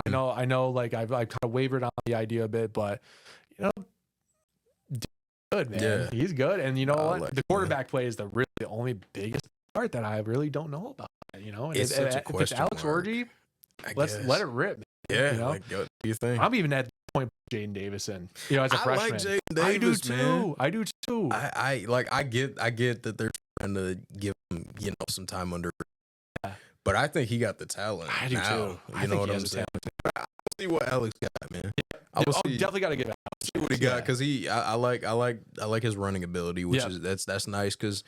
I know, like I've kind of wavered on the idea a bit, but good man, Yeah. he's good, and you know what? like the quarterback play is the only biggest part that I really don't know about. It's such a if it's question Alex mark, Orji, I let it rip. Man, Yeah, what do you think? I'm even at the point Jaden Davison, as a freshman. Like Jaden Davis, man. I do too. I get that they're trying to give him, some time under. But I think he got the talent. I do now, too. You know what I'm saying? I'll see what Alex got, man. Definitely got to give it. See what he got because I like his running ability, which is that's nice because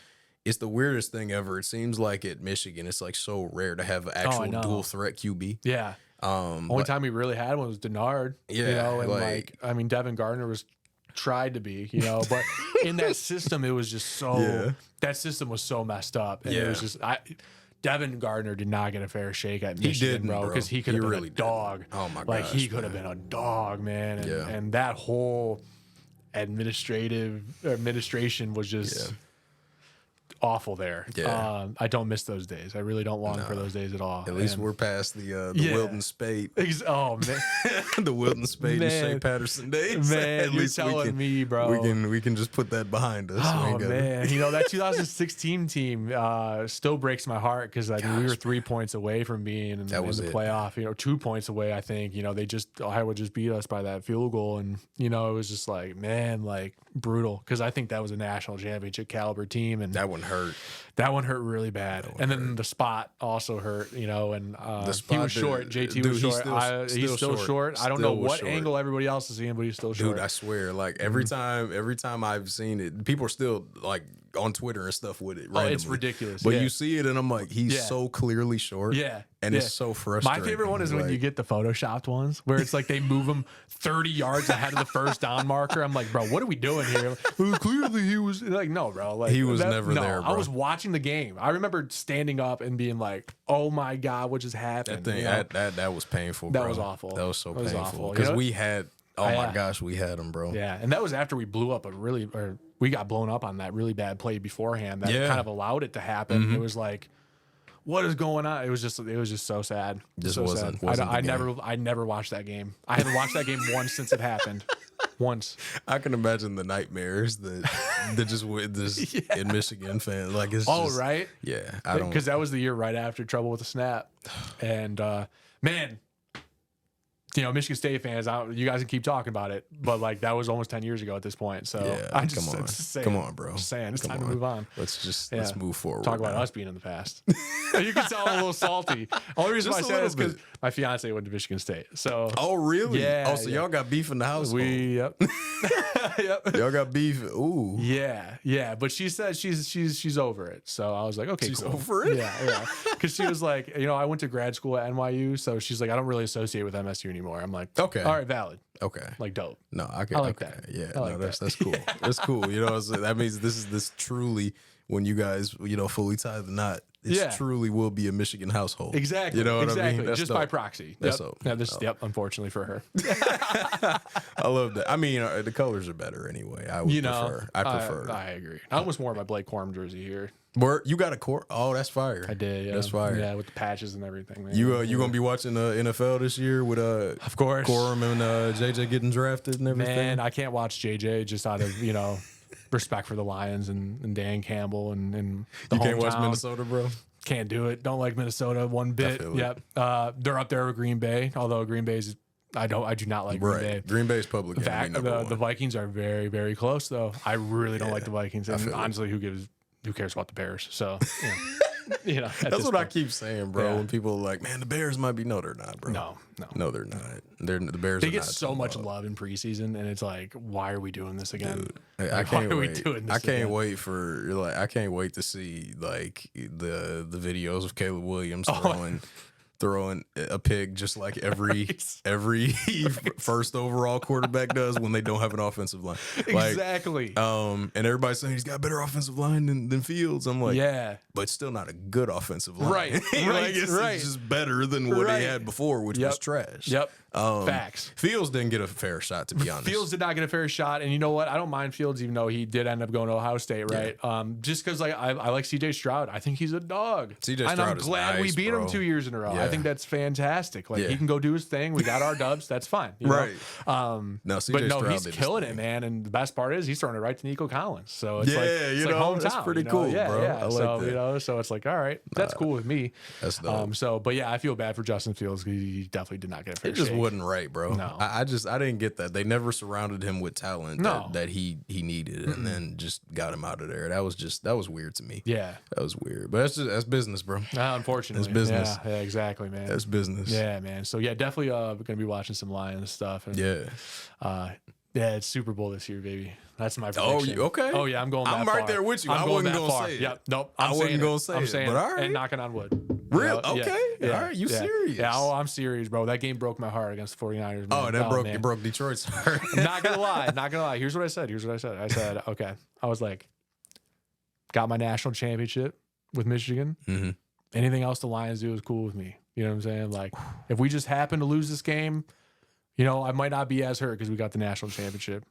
it's the weirdest thing ever. It seems like at Michigan, it's like so rare to have actual dual threat QB. Yeah. Only time we really had one was Denard. Yeah. And Devin Gardner was tried to be, but in that system, it was just so that system was so messed up. And it was just Devin Gardner did not get a fair shake at Michigan, bro, because he could have been a dog. Oh my god. He could have been a dog, man. And that whole administration was just awful there. I don't miss those days. I really don't long for those days at all. At least we're past the Wilton Spade. Oh man, the Wilton Spade and Shea Patterson days. Man, at you're least telling me, bro. We can just put that behind us. Oh man, that 2016 team still breaks my heart because we were 3 points away from being in the playoff. 2 points away, I think. Ohio just beat us by that field goal, and it was just like, man, like brutal because I think that was a national championship caliber team, and that one hurt. That one hurt really bad, and then the spot also hurt. And he was short. JT was short. He's still short. I don't know what angle everybody else is seeing, but he's still short. Dude, I swear, like every time I've seen it, people are still like on Twitter and stuff with it. Randomly. It's ridiculous. But you see it, and I'm like, he's so clearly short. Yeah. And it's so frustrating. My favorite one is when you get the photoshopped ones where it's like they move him 30 yards ahead of the first down marker. I'm like, bro, what are we doing here? Well, clearly he was like, no, bro. Like he was never there, bro. I was watching the game. I remember standing up and being like, oh my God, what just happened? That was painful, bro. That was awful. That was so painful. Because we had, my gosh, we had him, bro. Yeah. And that was after we blew up we got blown up on that really bad play beforehand that kind of allowed it to happen. It was like, what is going on? It was just so sad. I never watched that game. I haven't watched that game once since it happened. Once. I can imagine the nightmares that just with this in Michigan fan. Like it's right? Yeah. Because that was the year right after Trouble with the Snap. And man, Michigan State fans, you guys can keep talking about it, but like that was almost 10 years ago at this point. So come on, bro. Just saying, it's time to move on. Let's move forward. Talk about us being in the past. You can tell I'm a little salty. Only reason why I say it is because my fiance went to Michigan State. So. Oh really? Yeah. Oh, so y'all got beef in the house? Yep. Y'all got beef. Ooh. Yeah. But she said she's over it. So I was like, okay, she's cool. over it. Yeah. Because she was like, I went to grad school at NYU, so she's like, I don't really associate with MSU anymore. I'm like, okay, all right, valid. Okay, like dope. No, I like that. Yeah, like that's cool. That's cool. That means this truly, when you guys fully tie the knot, it truly will be a Michigan household. Exactly. You know what I mean? That's just dope. by proxy. That's dope. Yeah, unfortunately for her. I love that. I mean, the colors are better anyway. I prefer. I agree. I almost wore my Blake Corum jersey here. You got a core? Oh, that's fire. I did. Yeah. That's fire. Yeah, with the patches and everything. Man. You gonna be watching the NFL this year with of course, Corum and JJ getting drafted and everything? Man, I can't watch JJ just out of respect for the Lions and Dan Campbell and the You can't hometown. watch Minnesota, bro. Can't do it. Don't like Minnesota one bit. Yep. They're up there with Green Bay, although Green Bay's. I do not like Green Bay. Green Bay's public. In fact, the Vikings are very, very close though. I really don't like the Vikings, and honestly, who gives who cares about the Bears? So, you know, that's what I keep saying, bro. Yeah. When people are like, man, the Bears might be. No, they're not, bro. No, they're not. The Bears. They get so much love in preseason, and it's like, why are we doing this again? Dude, I can't wait. I can't wait for I can't wait to see like the videos of Caleb Williams throwing a pig just like every first overall quarterback does when they don't have an offensive line. Exactly. And everybody's saying he's got a better offensive line than Fields. I'm like, yeah, but still not a good offensive line. Right. Like it's just better than what he had before, which was trash. Yep. Facts. Fields didn't get a fair shot, to be honest. Fields did not get a fair shot, and you know what? I don't mind Fields, even though he did end up going to Ohio State, right? Yeah. Just because like I like C.J. Stroud. I think he's a dog. C.J. Stroud and I'm is glad nice, we beat him 2 years in a row. Yeah. I think that's fantastic. Like he can go do his thing. We got our dubs. That's fine. You know? No, C.J. Stroud he's killing it, man. And the best part is he's throwing it right to Nico Collins. So it's it's like hometown. That's pretty cool, bro. Yeah. I like so that. So it's like, all right, that's cool with me. That's dope. But yeah, I feel bad for Justin Fields because he definitely did not get a fair shake. It just shake. wasn't right, bro. No. I didn't get that. They never surrounded him with talent that he needed, and then just got him out of there. That was weird to me. Yeah, that was weird. But that's business, bro. Unfortunately, it's business. Yeah, exactly, man. That's business. Yeah, man. So yeah, definitely gonna be watching some Lions stuff. And, yeah, it's Super Bowl this year, baby. That's my prediction. Oh, okay. Oh yeah, I'm going. I'm right there with you. I wasn't gonna say it. Yep. Nope. I wasn't gonna say it. I'm saying but all right. And knocking on wood. Real? Okay. Yeah. All right. You serious? Yeah. Oh, I'm serious, bro. That game broke my heart against the 49ers. Man. It broke Detroit's heart. I'm not gonna lie. Here's what I said. I said, okay. I was like, got my national championship with Michigan. Mm-hmm. Anything else the Lions do is cool with me. You know what I'm saying? Like, if we just happen to lose this game, you know, I might not be as hurt because we got the national championship.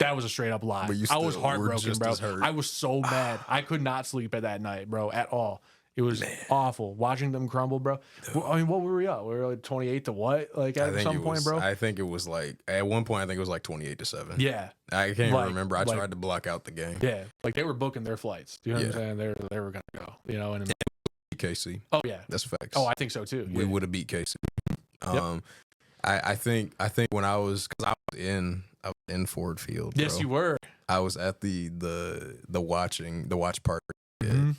That was a straight up lie. I was heartbroken, bro. I was so mad. I could not sleep at that night, bro, at all. It was awful watching them crumble, bro. I mean, what were we up? We were like 28 to what? Like at some point, bro. I think it was like at one point. I think it was like 28-7. Yeah, I can't even remember. I tried to block out the game. Yeah, like they were booking their flights. You know what I'm saying? They were gonna go. You know, and KC. Oh yeah, that's facts. Oh, I think so too. We would have beat KC. I think when I was in Ford Field. Yes, bro. you were. I was at the watch party. Mm-hmm.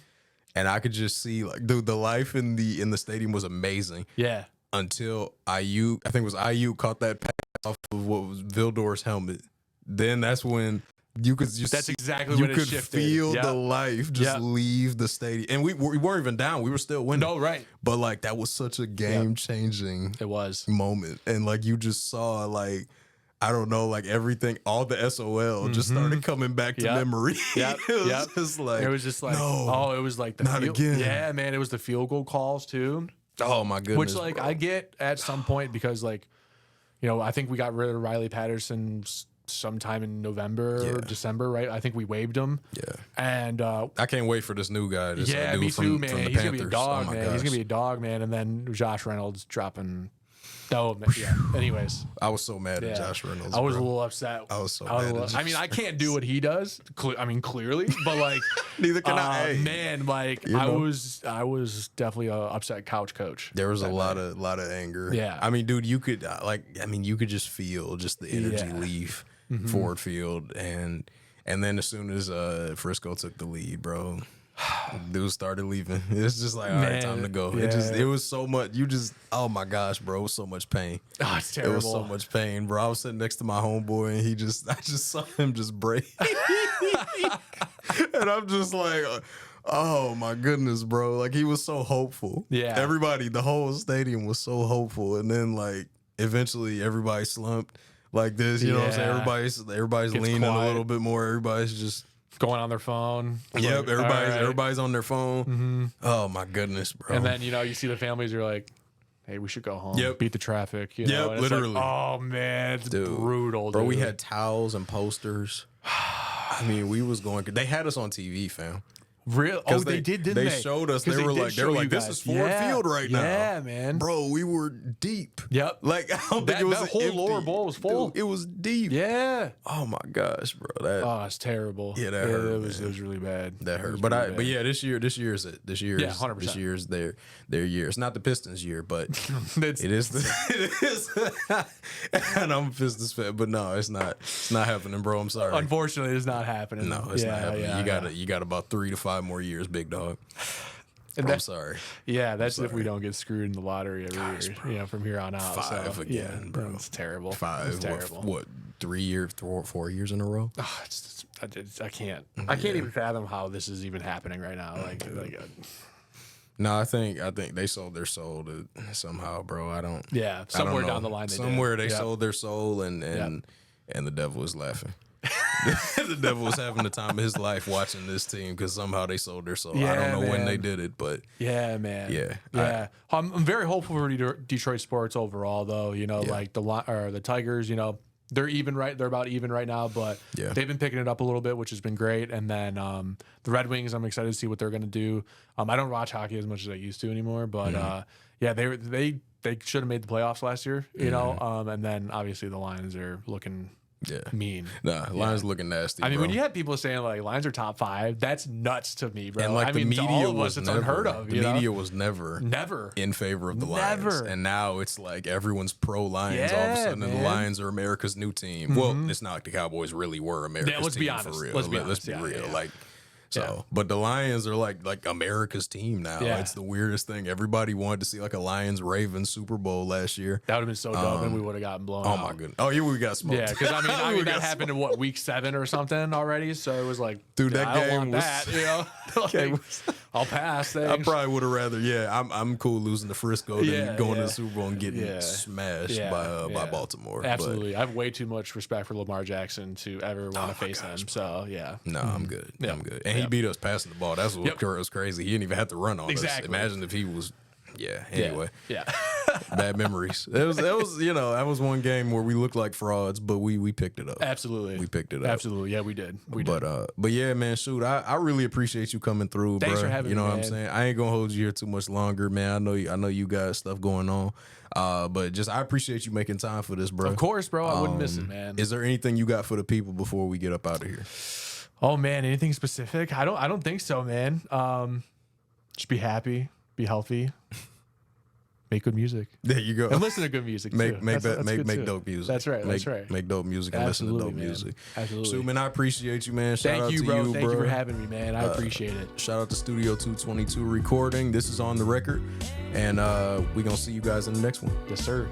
And I could just see like dude, the life in the stadium was amazing. Yeah. Until Ayuk, I think it was Ayuk caught that pass off of what was Vildor's helmet. Then that's when you could just when it shifted. Feel the life just leave the stadium. And we weren't even down. We were still winning. No, right. But like that was such a game changing moment. And like you just saw like I don't know, like everything, all the SOL just started coming back to memory. Yep. It was just like, no, it was like the not again. Yeah, man, it was the field goal calls too. Oh my goodness. Which like bro. I get at some point because like, you know, I think we got rid of Riley Patterson sometime in November or December, right? I think we waived him. Yeah. And I can't wait for this new guy. Me too, man. He's gonna be a dog, man. Gosh. He's gonna be a dog, man. And then Josh Reynolds dropping. Oh, yeah. Anyways, I was so mad at Josh Reynolds. I was a little upset. I was so mad. I mean, I can't do what he does. Clearly, but like, neither can I. Man, like, I was definitely a upset couch coach. There was a lot of anger. Yeah. I mean, dude, you could just feel just the energy leave Ford Field, and then as soon as Frisco took the lead, bro. Dudes started leaving. It's just like, all right, time to go. Yeah. It was so much. Oh my gosh, bro, it was so much pain. Oh, it's terrible. It was so much pain, bro. I was sitting next to my homeboy, and I just saw him just break, and I'm just like, oh my goodness, bro. Like he was so hopeful. Yeah, the whole stadium was so hopeful, and then like eventually everybody slumped like this. You know what I'm saying? Everybody's leaning quiet. A little bit more. Everybody's just going on their phone. Yep, everybody's on their phone. Mm-hmm. Oh my goodness, bro. And then you see the families are like, hey, we should go home. Yep. Beat the traffic. You know? Yep, literally. Like, oh man, it's brutal, bro. Dude. We had towels and posters. I mean, we was going. They had us on TV, fam. Real? Oh, they did, didn't they? They showed us. They were like, this is Ford Field right now. Yeah, man. Bro, we were deep. Yep. Like, I don't think it was that whole empty. lower bowl was full. Dude, it was deep. Yeah. Oh my gosh, bro. It's terrible. Yeah, that hurt. It was really bad. That hurt. But yeah, this year is it. This year is 100%. This year is their year. It's not the Pistons year, but it is. It is. And I'm a Pistons fan, but no, it's not happening, bro. I'm sorry. Unfortunately, it's not happening. No, it's not happening. You got about 3 to 5 5 more years, big dog. And I'm sorry. Yeah, that's if we don't get screwed in the lottery every year, bro. you know, from here on out. 5 again, bro. It's terrible. 5. It's terrible. What 3 years, 4 years in a row? Oh, I can't even fathom how this is even happening right now. No, I think they sold their soul to somehow, bro. Somewhere down the line, they sold their soul, and the devil was laughing. The devil was having the time of his life watching this team because somehow they sold their soul. I don't know when they did it, but yeah, man. Yeah. I'm very hopeful for Detroit sports overall, though. You know, like the Tigers. You know, they're about even right now, but they've been picking it up a little bit, which has been great. And then the Red Wings, I'm excited to see what they're going to do. I don't watch hockey as much as I used to anymore, but they should have made the playoffs last year. You know, and then obviously the Lions are looking. Mean. Nah, Lions looking nasty. I mean, bro. when you have people saying like Lions are top 5, that's nuts to me, bro. And like the media to all of was us, it's never, unheard of. The media was never in favor of the Lions, and now it's like everyone's pro Lions all of a sudden, and the Lions are America's new team. Well, it's not like the Cowboys really were America's team for real. Let's be real. Like. So, but the Lions are like America's team now. Yeah. It's the weirdest thing. Everybody wanted to see like a Lions-Ravens Super Bowl last year. That would have been so dope, and we would have gotten blown out. Oh my goodness! Oh yeah, we got smoked. Yeah, because I mean that happened in week 7 or something already. So it was like, dude, that game was. That, you know, like, I'll pass. Thanks. I probably would have rather. Yeah, I'm cool losing to Frisco than going to the Super Bowl and getting smashed by Baltimore. Absolutely, but I have way too much respect for Lamar Jackson to ever want to face him. So yeah, no, I'm good. I'm good, and he beat us passing the ball. That's what was crazy. He didn't even have to run on us. Imagine if he was. Yeah. Anyway. Yeah. Bad memories. That was one game where we looked like frauds, but we picked it up. Absolutely. We picked it up. Absolutely. Yeah, we did. But yeah, man, shoot, I really appreciate you coming through, bro. Thanks for having me. You know what I'm saying? I ain't gonna hold you here too much longer, man. I know you got stuff going on. But just I appreciate you making time for this, bro. Of course, bro. I wouldn't miss it, man. Is there anything you got for the people before we get up out of here? Oh man, anything specific? I don't think so, man. Just be happy, be healthy, make good music. There you go. And listen to good music. Make too. dope music. That's right. Make dope music and listen to dope music. Absolutely. So man, I appreciate you, man. Shout out to bro. you, Thank you for having me, man. I appreciate it. Shout out to Studio 222 Recording. This is On the Record, and we're gonna see you guys in the next one. Yes, sir.